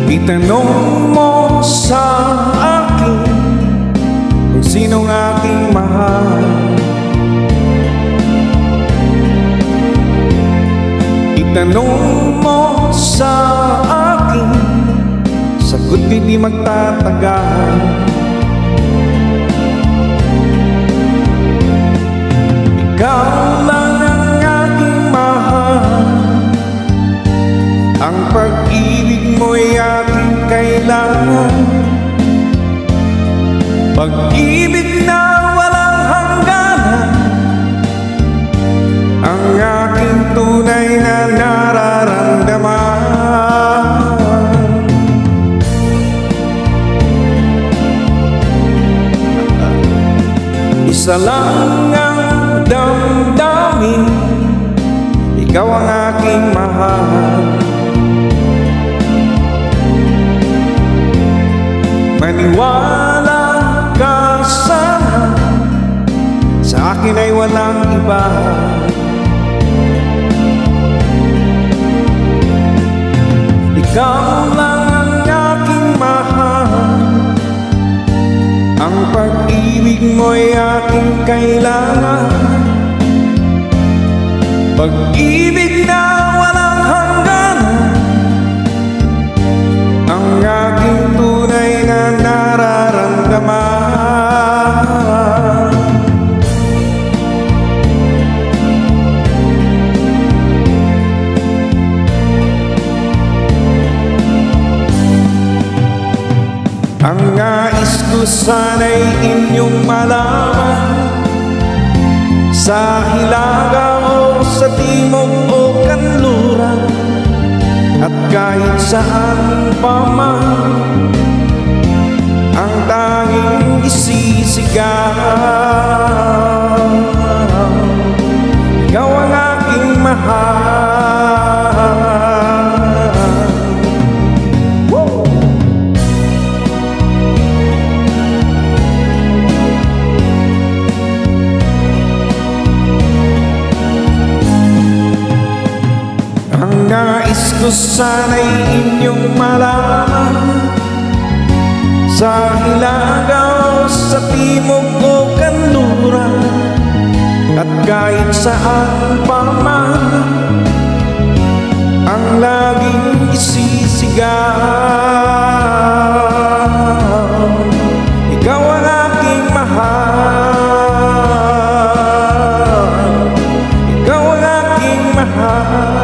Itanong mo sa akin kung sinong aking mahal. Itanong mo sa akin, sagot hindi magtatagal. Ikaw lang ang aking mahal, ang pag-ibig mo'y aking kailangan. Pag-ibig na walang hangganan, ang aking tunay na nararamdaman. Isa lang ang damdamin, ikaw ang aking mahal. Maniwala ka sana, sa akin ay walang iba. Ikaw lang ang aking mahal, ang pag-ibig mo'y aking kailangan. Pag-ibig na walang hangganan, ang aking tunay na nararamdaman. Ang nais ko sana'y inyong malaman, sa hilaga o sa timog o kanluran, at kahit saan pa man, ang tanging isisigaw, ikaw ang aking mahal. Woo! Ang nais ko sana'y inyong malaman, sa hilaga o sa timog o kanluran, at kahit saan pa man, ang laging isisigaw, ikaw ang aking mahal. Ikaw ang aking mahal.